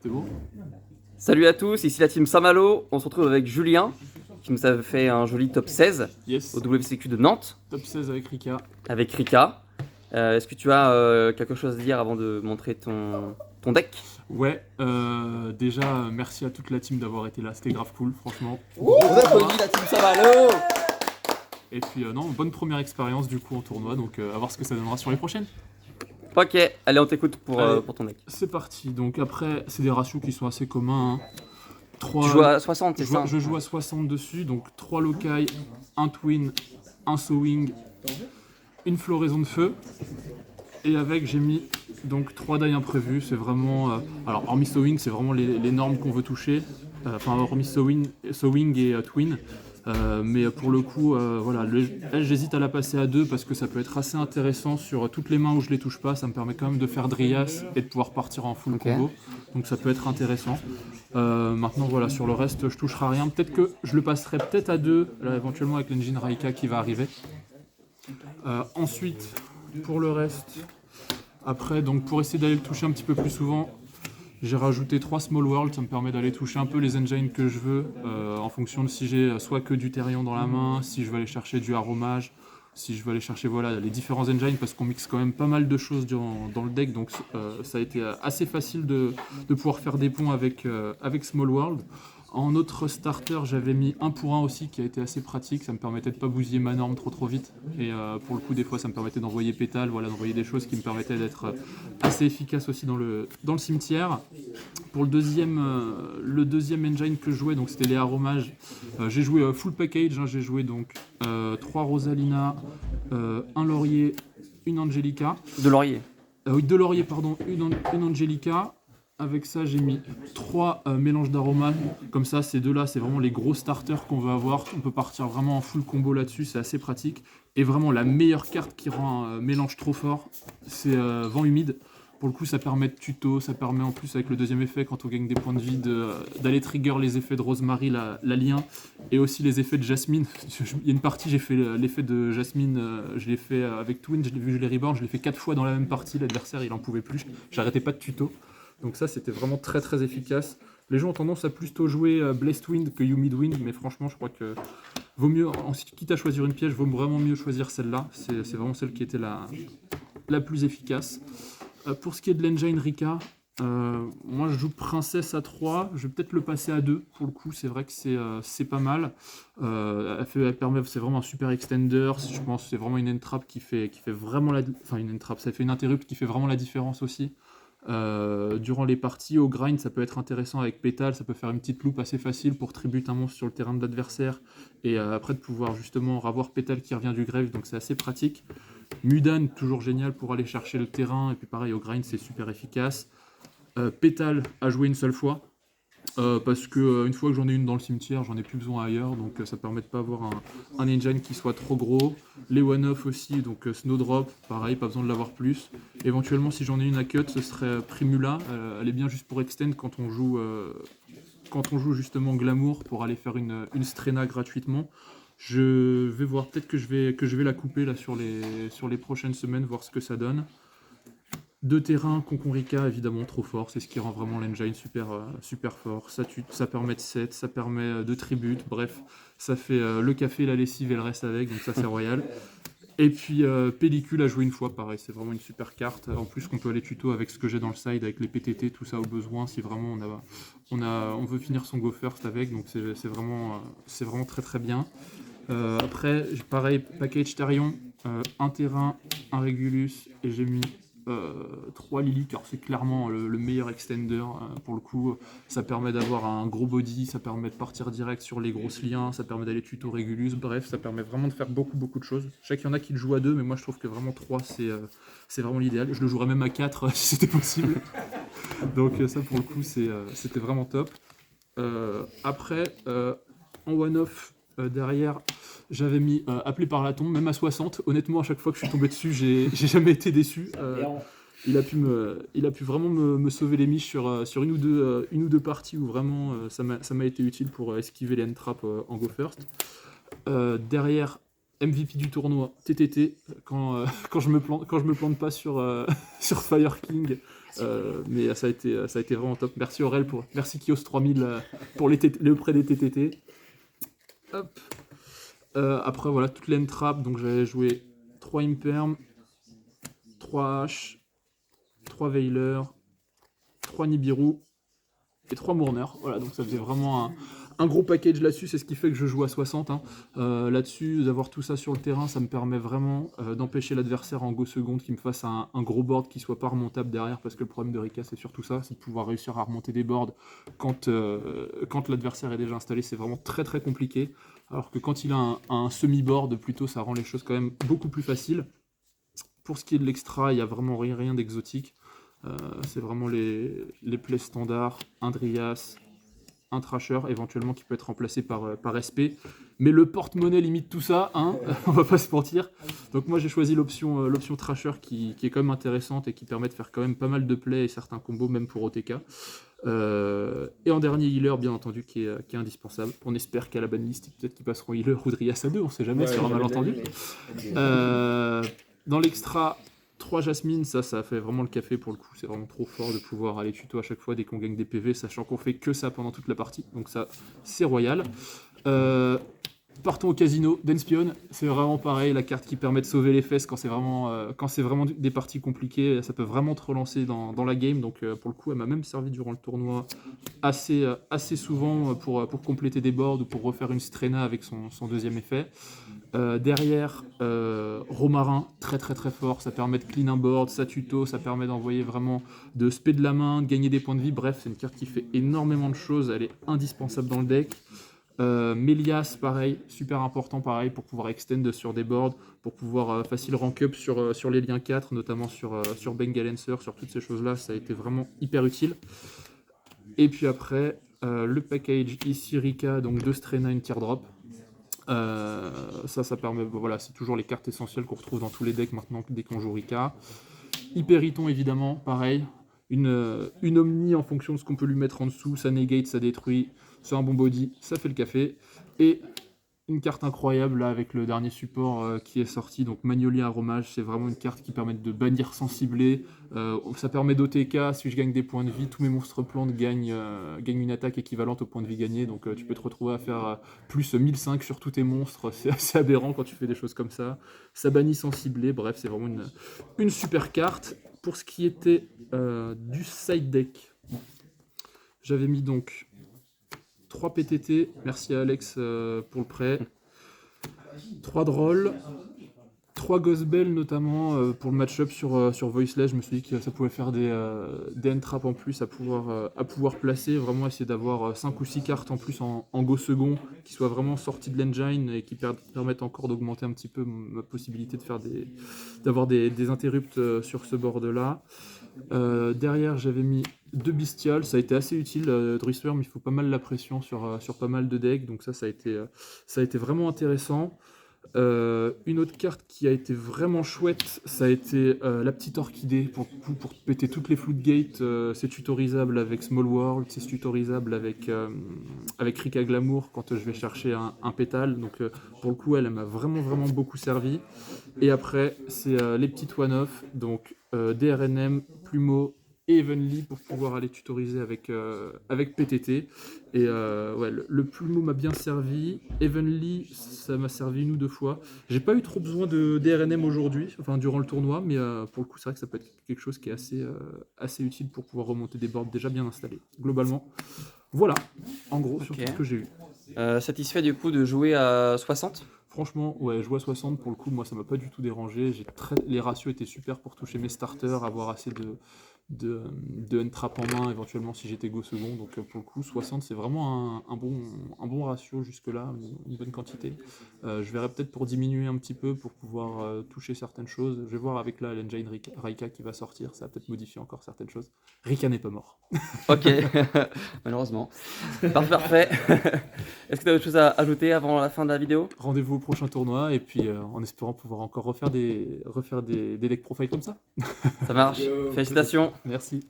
C'est bon? Salut à tous, ici la team Saint-Malo. On se retrouve avec Julien qui nous a fait un joli top 16 Yes. au WCQ de Nantes Top 16 avec Rika. avec Rika. Est-ce que tu as quelque chose à dire avant de montrer ton deck? Ouais, déjà, merci à toute la team d'avoir été là. C'était grave cool, franchement. On applaudit la team Saint-Malo. Et puis, non, bonne première expérience du coup en tournoi. Donc, à voir ce que ça donnera sur les prochaines. Ok, allez on t'écoute Allez. pour ton deck. C'est parti. Donc, après, c'est des ratios qui sont assez communs. 3... Tu joues à 60, c'est ça? Je joue à 60 dessus. Donc, 3 lokai, un twin, un sowing, une floraison de feu. Et avec, j'ai mis donc 3 die imprévus. C'est vraiment. Alors, hormis sowing, c'est vraiment les normes qu'on veut toucher. Enfin, hormis sowing et twin. Mais pour le coup, voilà, elle, j'hésite à la passer à 2 parce que ça peut être assez intéressant sur toutes les mains où je les touche pas. Ça me permet quand même de faire Dryas et de pouvoir partir en full combo. Donc ça peut être intéressant. Maintenant, voilà, sur le reste, je toucherai rien. Peut-être que je le passerai peut-être à 2, là, éventuellement avec l'engine Raika qui va arriver. Ensuite, pour le reste, après, donc pour essayer d'aller le toucher un petit peu plus souvent, j'ai rajouté 3 Small World, ça me permet d'aller toucher un peu les engines que je veux, en fonction de si j'ai soit que du Therion dans la main, si je veux aller chercher du Aromage, si je veux aller chercher voilà, les différents engines, parce qu'on mixe quand même pas mal de choses dans le deck, donc ça a été assez facile de pouvoir faire des ponts avec Small World. En autre starter, j'avais mis 1 pour 1 aussi, qui a été assez pratique. Ça me permettait de ne pas bousiller ma norme trop vite. Et pour le coup, des fois, ça me permettait d'envoyer pétale, voilà, d'envoyer des choses qui me permettaient d'être assez efficace aussi dans le cimetière. Pour le deuxième engine que je jouais, donc c'était les aromages, j'ai joué full package. J'ai joué donc 3 Rosalina, 1 Laurier, une Angelica. De laurier. Oui, 2 Lauriers, pardon, une Angelica. Avec ça, j'ai mis 3 mélanges d'aromates. Comme ça, ces deux-là, c'est vraiment les gros starters qu'on veut avoir. On peut partir vraiment en full combo là-dessus, c'est assez pratique. Et vraiment, la meilleure carte qui rend un mélange trop fort, c'est Vent Humide. Pour le coup, ça permet de tuto, ça permet en plus, avec le deuxième effet, quand on gagne des points de vie, d'aller trigger les effets de Rosemary, la lien, et aussi les effets de Jasmine. Il y a une partie, j'ai fait l'effet de Jasmine, je l'ai fait avec Twin, je l'ai reborn, je l'ai fait 4 fois dans la même partie, l'adversaire, il en pouvait plus. J'arrêtais pas de tuto. Donc ça, c'était vraiment très efficace. Les gens ont tendance à plutôt jouer Blessed Wind que Humid Wind, mais franchement, je crois que vaut mieux, quitte à choisir une piège, vaut vraiment mieux choisir celle-là. C'est vraiment celle qui était la plus efficace. Pour ce qui est de l'engine Rika, moi je joue Princesse à 3, je vais peut-être le passer à 2. Pour le coup, c'est vrai que c'est pas mal. Elle permet, c'est vraiment un super extender. Je pense que c'est vraiment une end-trap qui fait vraiment une end-trap, ça fait une interrupt qui fait vraiment la différence aussi. Durant les parties au grind, ça peut être intéressant avec pétale, ça peut faire une petite loupe assez facile pour tribute un monstre sur le terrain de l'adversaire et après de pouvoir justement avoir pétale qui revient du grave, donc c'est assez pratique. Mudan, toujours génial pour aller chercher le terrain, et puis pareil au grind, c'est super efficace. Pétale à jouer une seule fois, parce que une fois que j'en ai une dans le cimetière, j'en ai plus besoin ailleurs, donc ça permet de pas avoir un engine qui soit trop gros. Les one-off aussi, donc Snowdrop, pareil, pas besoin de l'avoir plus. Éventuellement, si j'en ai une à cut, ce serait Primula, elle est bien juste pour extend quand on joue justement Glamour, pour aller faire une Strena gratuitement. Je vais voir, peut-être que je vais la couper là sur les prochaines semaines, voir ce que ça donne. 2 terrains, Conconrica, évidemment trop fort, c'est ce qui rend vraiment l'engine super fort. Ça permet de set, ça permet de tribute, bref, ça fait le café, la lessive et le reste avec, donc ça c'est royal. Et puis Pellicule à jouer une fois, pareil, c'est vraiment une super carte. En plus qu'on peut aller tuto avec ce que j'ai dans le side, avec les PTT, tout ça au besoin, si vraiment on veut finir son go first avec, donc c'est vraiment très bien. Après, pareil, package Therion, un terrain, un Regulus, et j'ai mis 3 Lily, car c'est clairement le meilleur extender. Pour le coup, ça permet d'avoir un gros body, ça permet de partir direct sur les grosses liens, ça permet d'aller tuto Regulus, bref, ça permet vraiment de faire beaucoup de choses. Je sais qu'il y en a qui le jouent à 2, mais moi je trouve que vraiment 3 c'est vraiment l'idéal. Je le jouerais même à 4 si c'était possible. Donc ça pour le coup c'était vraiment top. Après, en one-off, derrière, j'avais mis Appelé par la tombe, même à 60. Honnêtement, à chaque fois que je suis tombé dessus, j'ai jamais été déçu. Il a pu vraiment me sauver les miches sur une ou deux parties où vraiment ça m'a été utile pour esquiver les end-traps en go first. Derrière, MVP du tournoi, TTT, quand je me plante pas sur Fire King, Mais ça a été vraiment top. Merci Aurel, merci Kios 3000 pour le prêt des TTT. Hop. Après, voilà, toute l'end trap. Donc, j'avais joué 3 Imperm, 3 H, 3 Veiler, 3 Nibiru et 3 Mourner. Voilà, donc ça faisait vraiment un gros package là-dessus. C'est ce qui fait que je joue à 60. Là-dessus, d'avoir tout ça sur le terrain, ça me permet vraiment d'empêcher l'adversaire en go seconde qui me fasse un gros board qui soit pas remontable derrière, parce que le problème de Rika, c'est surtout ça, c'est de pouvoir réussir à remonter des boards quand l'adversaire est déjà installé. C'est vraiment très très compliqué. Alors que quand il a un semi-board, plutôt, ça rend les choses quand même beaucoup plus faciles. Pour ce qui est de l'extra, il n'y a vraiment rien d'exotique. C'est vraiment les plays standards, un Dryas, un Trasher, éventuellement qui peut être remplacé par SP. Mais le porte-monnaie limite tout ça, on va pas se mentir. Donc moi j'ai choisi l'option Trasher qui est quand même intéressante et qui permet de faire quand même pas mal de plays et certains combos, même pour OTK. Et en dernier healer, bien entendu, qui est indispensable. On espère qu'à la banlist, peut-être qu'ils passeront healer ou Dryas à 2, on sait jamais, sur un malentendu. Dans l'extra, 3 Jasmine, ça fait vraiment le café pour le coup. C'est vraiment trop fort de pouvoir aller tuto à chaque fois dès qu'on gagne des PV, sachant qu'on fait que ça pendant toute la partie. Donc ça, c'est royal. Partons au casino d'Enspion, c'est vraiment pareil, la carte qui permet de sauver les fesses quand c'est vraiment des parties compliquées, ça peut vraiment te relancer dans la game, donc pour le coup elle m'a même servi durant le tournoi assez souvent pour compléter des boards ou pour refaire une Strena avec son deuxième effet. Derrière, Romarin, très très très fort, ça permet de clean un board, ça tuto, ça permet d'envoyer vraiment de spé de la main, de gagner des points de vie, bref c'est une carte qui fait énormément de choses, elle est indispensable dans le deck. Mélias, pareil, super important, pareil, pour pouvoir extend sur des boards, pour pouvoir facile rank up sur les liens 4, notamment sur Bengalencer, sur toutes ces choses-là, ça a été vraiment hyper utile. Et puis après, le package ici Rika, donc 2 Strena, une teardrop. Ça permet, voilà, c'est toujours les cartes essentielles qu'on retrouve dans tous les decks maintenant dès qu'on joue Rika. Hyperiton, évidemment, pareil. Une Omni en fonction de ce qu'on peut lui mettre en dessous, ça negate, ça détruit, c'est un bon body, ça fait le café. Et une carte incroyable là avec le dernier support qui est sorti, donc Magnolia Aromage, c'est vraiment une carte qui permet de bannir sans cibler. Ça permet d'OTK, si je gagne des points de vie, tous mes monstres plantes gagnent une attaque équivalente au point de vie gagné, donc tu peux te retrouver à faire plus 1005 sur tous tes monstres, c'est assez aberrant quand tu fais des choses comme ça. Ça bannit sans cibler, bref c'est vraiment une super carte. Pour ce qui était du side deck, j'avais mis donc 3 PTT, merci à Alex pour le prêt, 3 Drolls, 3 Ghostbell notamment pour le match-up sur Voiceless. Je me suis dit que ça pouvait faire des end-traps en plus à pouvoir placer, vraiment essayer d'avoir 5 ou 6 cartes en plus en go second qui soient vraiment sorties de l'engine et qui permettent encore d'augmenter un petit peu ma possibilité d'avoir des interrupts sur ce board-là. Derrière j'avais mis 2 Bestials, ça a été assez utile. Druisworm, il faut pas mal la pression sur pas mal de decks, donc ça a été vraiment intéressant. Une autre carte qui a été vraiment chouette, ça a été la petite orchidée pour péter toutes les floodgates. C'est tutorisable avec Small World, c'est tutorisable avec Rika Glamour quand je vais chercher un pétale, donc pour le coup elle m'a vraiment vraiment beaucoup servi. Et après c'est les petites one-off, donc DRNM, Plumeau et Evenly pour pouvoir aller tutoriser avec PTT. Et ouais, le Plumeau m'a bien servi. Evenly, ça m'a servi 1 ou 2 fois. J'ai pas eu trop besoin de DRNM aujourd'hui, enfin durant le tournoi, mais pour le coup, c'est vrai que ça peut être quelque chose qui est assez utile pour pouvoir remonter des boards déjà bien installés. Globalement, voilà, en gros, sur tout ce que j'ai eu. Satisfait du coup de jouer à 60 ? Franchement, ouais, jouer à 60 pour le coup, moi ça m'a pas du tout dérangé. Les ratios étaient super pour toucher mes starters, avoir assez de end-trap en main, éventuellement si j'étais go second. Donc pour le coup, 60 c'est vraiment un bon ratio jusque-là, une bonne quantité. Je verrai peut-être pour diminuer un petit peu, pour pouvoir toucher certaines choses. Je vais voir avec là l'engine Rika qui va sortir, ça va peut-être modifier encore certaines choses. Rika n'est pas mort. Ok, malheureusement. Parfait. Est-ce que tu as autre chose à ajouter avant la fin de la vidéo ? Rendez-vous au prochain tournoi et puis en espérant pouvoir encore refaire des deck profile comme ça. Ça marche. Félicitations. Merci.